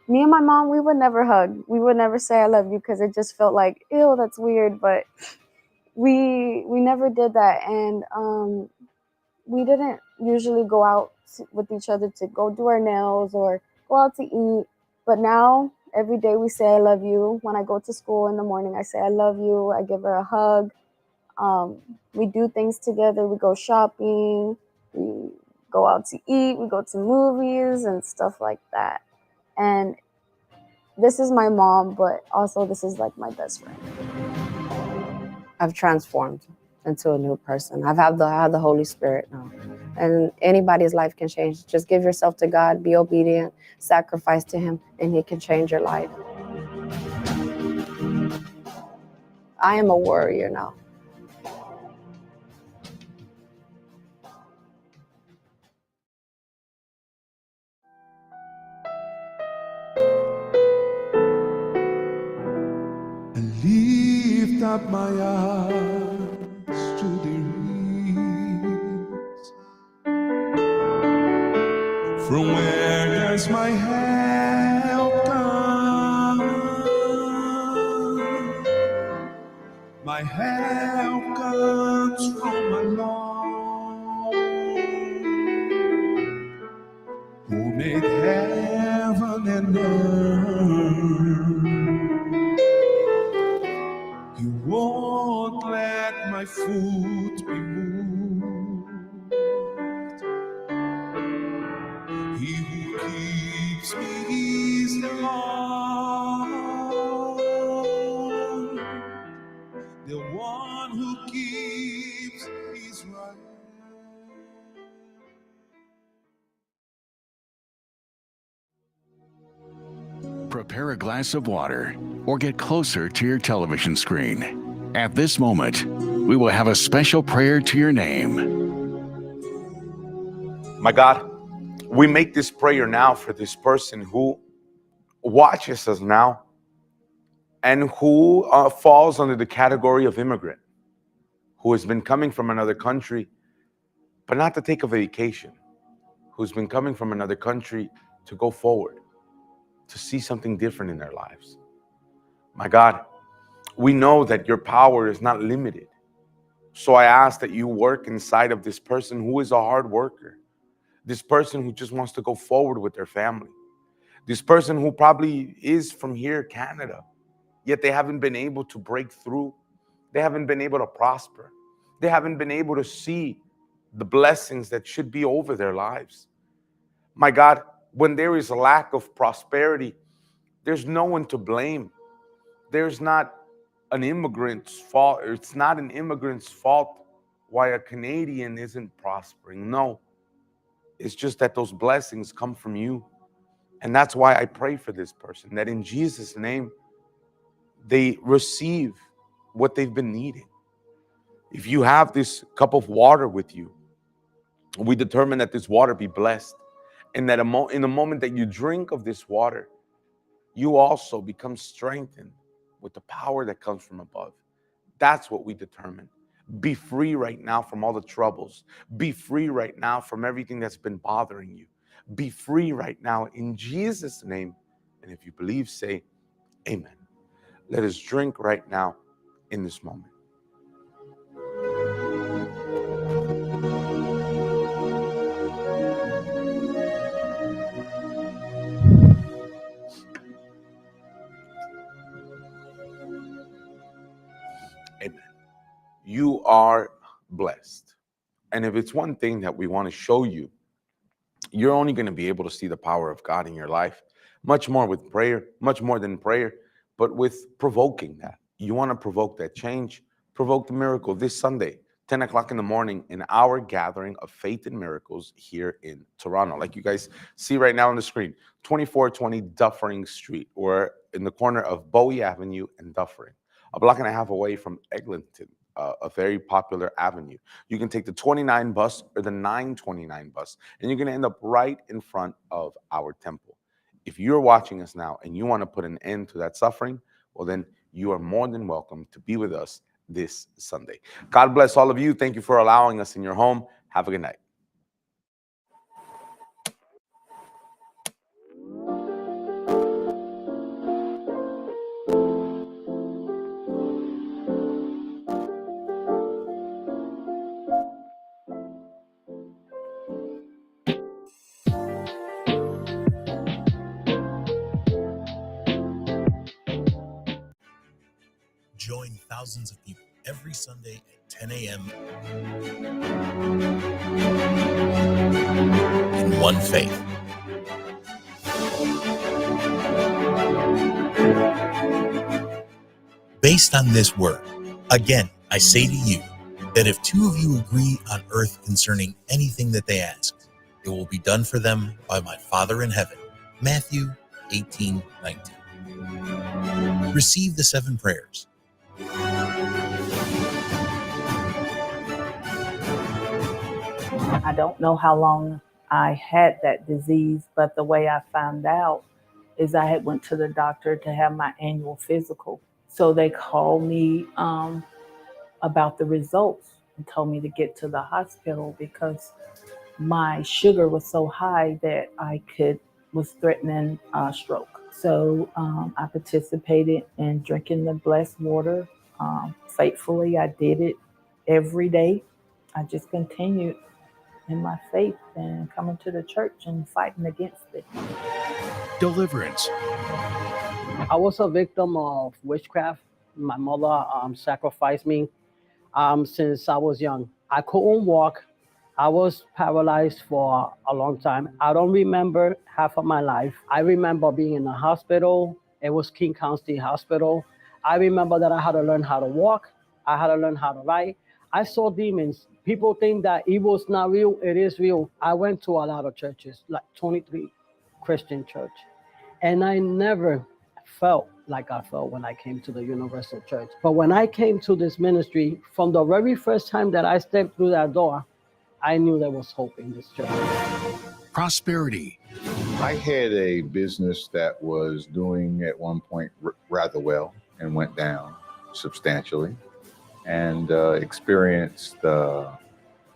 me and my mom, we would never hug. We would never say I love you because it just felt like, ew, that's weird. But we never did that. And we didn't usually go out with each other to go do our nails or go out to eat. But now, every day we say I love you. When I go to school in the morning, I say I love you. I give her a hug. We do things together. We go shopping. We go out to eat. We go to movies and stuff like that. And this is my mom, but also this is like my best friend. I've transformed into a new person. I have the Holy Spirit now. And anybody's life can change. Just give yourself to God, be obedient, sacrifice to Him, and He can change your life. I am a warrior now. I lift up my eyes to the hills. From where does my help come? My help comes from my Lord, who made heaven and earth. He won't let my foot be moved. He who keeps me is the Lord. prepare a glass of water, or get closer to your television screen. At this moment, we will have a special prayer to your name. My God, we make this prayer now for this person who watches us now and who falls under the category of immigrant, who has been coming from another country, but not to take a vacation, who's been coming from another country to go forward, to see something different in their lives. My God, we know that your power is not limited. So I ask that you work inside of this person who is a hard worker, this person who just wants to go forward with their family, this person who probably is from here, Canada, yet they haven't been able to break through. They haven't been able to prosper. They haven't been able to see the blessings that should be over their lives. My God, when there is a lack of prosperity, there's no one to blame. There's not an immigrant's fault. It's not an immigrant's fault why a Canadian isn't prospering. No, it's just that those blessings come from you. And that's why I pray for this person, that in Jesus' name, they receive what they've been needing. If you have this cup of water with you, we determine that this water be blessed, and that in the moment that you drink of this water, you also become strengthened with the power that comes from above. That's what we determine. Be free right now from all the troubles. Be free right now from everything that's been bothering you. Be free right now in Jesus' name. And if you believe, say amen. Let us drink right now in this moment. Amen. You are blessed. And if it's one thing that we want to show you, you're only going to be able to see the power of God in your life, much more with prayer, much more than prayer, but with provoking that. You want to provoke that change, provoke the miracle this Sunday, 10 o'clock in the morning, in our gathering of faith and miracles here in Toronto. Like you guys see right now on the screen, 2420 Dufferin Street. We're in the corner of Bowie Avenue and Dufferin, a block and a half away from Eglinton, a very popular avenue. You can take the 29 bus or the 929 bus, and you're going to end up right in front of our temple. If you're watching us now and you want to put an end to that suffering, well, then you are more than welcome to be with us this Sunday. God bless all of you. Thank you for allowing us in your home. Have a good night. Join thousands of people every Sunday at 10 a.m. in one faith. Based on this word, again, I say to you that if two of you agree on earth concerning anything that they ask, it will be done for them by my Father in heaven. Matthew 18:19. Receive the 7 prayers. I don't know how long I had that disease, but the way I found out is I had went to the doctor to have my annual physical. So they called me about the results and told me to get to the hospital because my sugar was so high that was threatening a stroke. So I participated in drinking the blessed water. Faithfully, I did it every day. I just continued in my faith and coming to the church and fighting against it. Deliverance. I was a victim of witchcraft. My mother sacrificed me since I was young. I couldn't walk. I was paralyzed for a long time. I don't remember half of my life. I remember being in the hospital. It was King County Hospital. I remember that I had to learn how to walk. I had to learn how to write. I saw demons. People think that evil's not real. It is real. I went to a lot of churches, like 23 Christian church. And I never felt like I felt when I came to the Universal Church. But when I came to this ministry, from the very first time that I stepped through that door, I knew there was hope in this church. Prosperity. I had a business that was doing at one point rather well and went down substantially, and experienced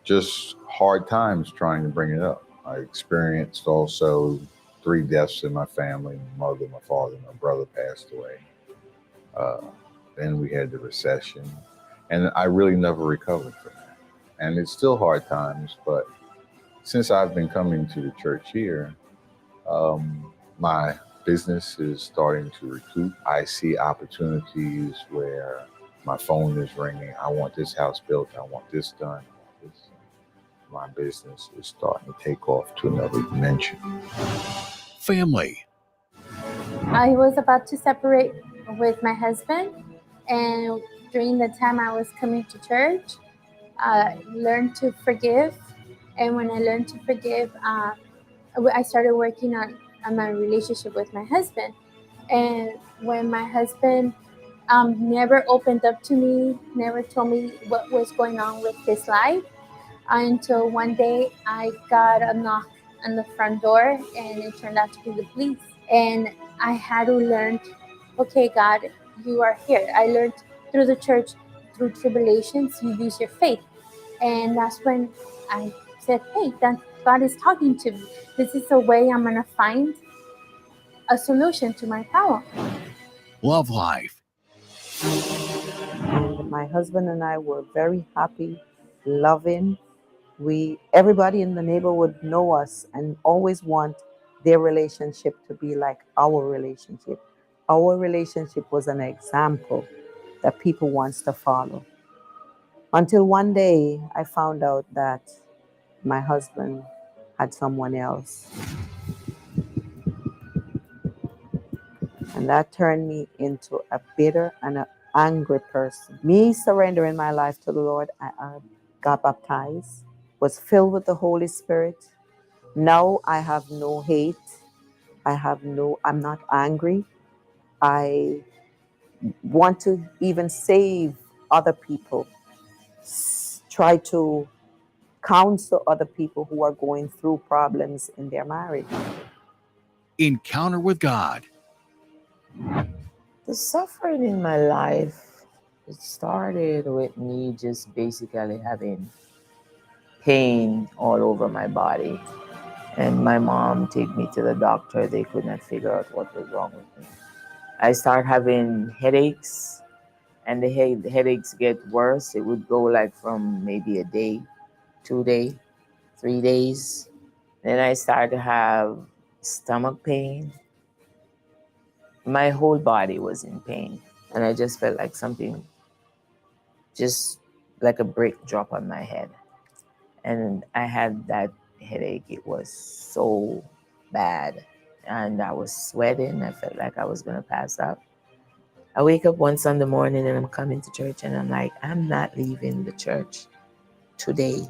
just hard times trying to bring it up. I experienced also 3 deaths in my family. My mother, my father, my brother passed away. Then we had the recession, and I really never recovered from that. And it's still hard times, but since I've been coming to the church here, my business is starting to recoup. I see opportunities where my phone is ringing. I want this house built. I want this done. I want this done. My business is starting to take off to another dimension. Family. I was about to separate with my husband, and during the time I was coming to church, I learned to forgive. And when I learned to forgive, I started working on my relationship with my husband. And when my husband never opened up to me, never told me what was going on with his life, until one day I got a knock on the front door, and it turned out to be the police. And I had to learn, okay, God, you are here. I learned through the church, through tribulations, you use your faith. And that's when I said, hey, God is talking to me. This is a way I'm going to find a solution to my problem. Love life. And my husband and I were very happy, loving. Everybody in the neighborhood know us and always want their relationship to be like our relationship. Our relationship was an example that people wants to follow. Until one day I found out that my husband had someone else. And that turned me into a bitter and an angry person. Me surrendering my life to the Lord, I got baptized, was filled with the Holy Spirit. Now I have no hate. I'm not angry. I want to even save other people. Try to counsel other people who are going through problems in their marriage. Encounter with God. The suffering in my life, it started with me just basically having pain all over my body. And my mom took me to the doctor. They could not figure out what was wrong with me. I started having headaches, and the headaches get worse. It would go like from maybe a day, 2 days, 3 days. Then I started to have stomach pain. My whole body was in pain. And I just felt like something, just like a brick drop on my head. And I had that headache. It was so bad. And I was sweating. I felt like I was going to pass out. I wake up one Sunday morning and I'm coming to church and I'm like, I'm not leaving the church today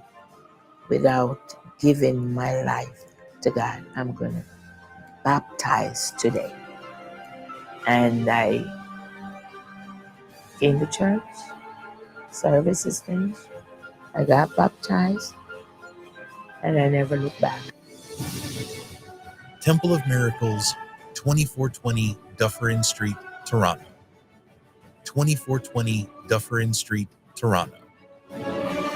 without giving my life to God. I'm going to baptize today. And I came to church. Service is finished. I got baptized. And I never looked back. Temple of Miracles, 2420 Dufferin Street, Toronto. 2420 Dufferin Street, Toronto.